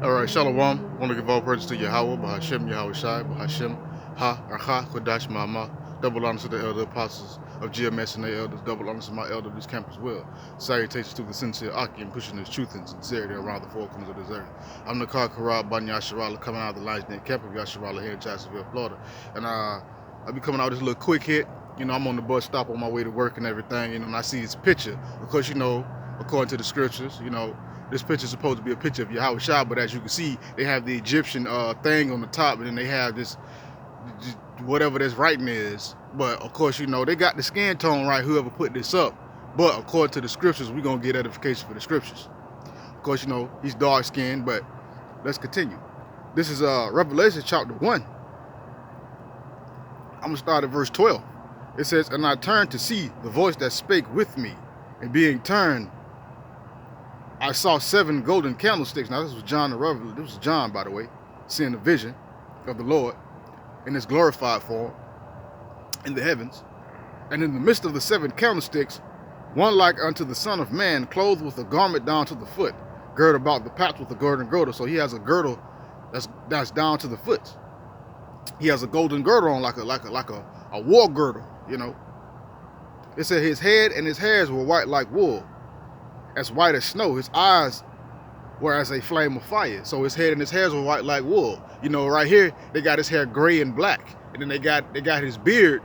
All right, Shalom. Want to give all praise to Yahweh, Bahashem, Yahweh Shai, Bahashem, Ha, Archa, Kodash, Mama. Double honors to the elder apostles of GMS and their elders. Double honors to my elder of this camp as well. Salutations to the sincere Aki and pushing his truth and sincerity around the four corners of this earth. I'm the Car Karab Ban Yasharala coming out of the Lions Den camp of Yasharala here in Jacksonville, Florida. And I'll be coming out with this little quick hit. I'm on the bus stop on my way to work and everything, and I see this picture. Because, according to the scriptures, this picture is supposed to be a picture of Yahweh Shah, but as you can see, they have the Egyptian thing on the top, and then they have this, whatever this writing is. But of course, they got the skin tone right, whoever put this up. But according to the scriptures, we're going to get edification for the scriptures. Of course, he's dark skinned, but let's continue. This is Revelation chapter 1. I'm going to start at verse 12. It says, "And I turned to see the voice that spake with me, and being turned, I saw 7 golden candlesticks." Now this was John the Revelator. This was John, by the way, seeing the vision of the Lord in his glorified form in the heavens. And in the midst of the 7 candlesticks, one like unto the Son of Man, clothed with a garment down to the foot, girded about the paps with a golden girdle. So he has a girdle that's down to the foot. He has a golden girdle on, like a war girdle. It said his head and his hairs were white like wool, as white as snow. His eyes were as a flame of fire. So his head and his hairs were white like wool. Right here they got his hair gray and black, and then they got his beard,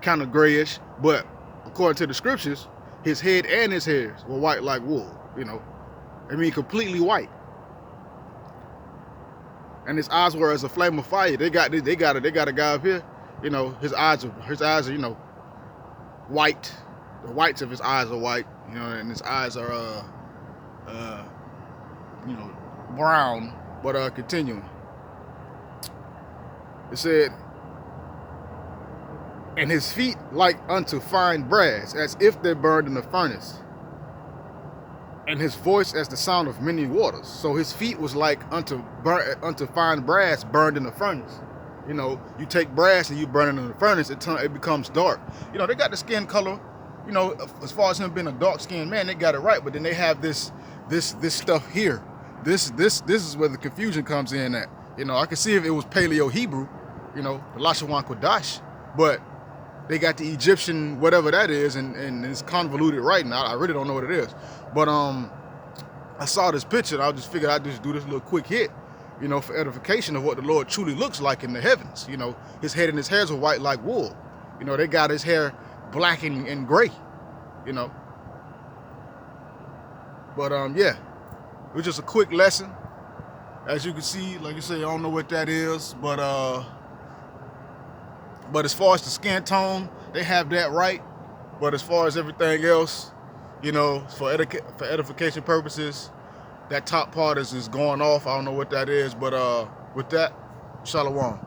kind of grayish. But according to the scriptures, his head and his hairs were white like wool. Completely white. And his eyes were as a flame of fire. They got a guy up here. His eyes are white. The whites of his eyes are white. And his eyes are brown. But continuing, it said, "And his feet like unto fine brass, as if they burned in a furnace, and his voice as the sound of many waters." So his feet was like unto fine brass burned in a furnace. You take brass and you burn it in the furnace, it becomes dark. They got the skin color. As far as him being a dark-skinned man, they got it right. But then they have this stuff here. This is where the confusion comes in at. I could see if it was Paleo Hebrew, the Lashawan Kodash, but they got the Egyptian whatever that is, and it's convoluted writing. I really don't know what it is. But I saw this picture, and I just figured I'd just do this little quick hit, for edification of what the Lord truly looks like in the heavens. His head and his hairs are white like wool. They got his hair black and gray. But yeah, it was just a quick lesson. As you can see, like you say, I don't know what that is, but as far as the skin tone, they have that right. But as far as everything else, for edification purposes, that top part is going off. I don't know what that is, but with that, shalom.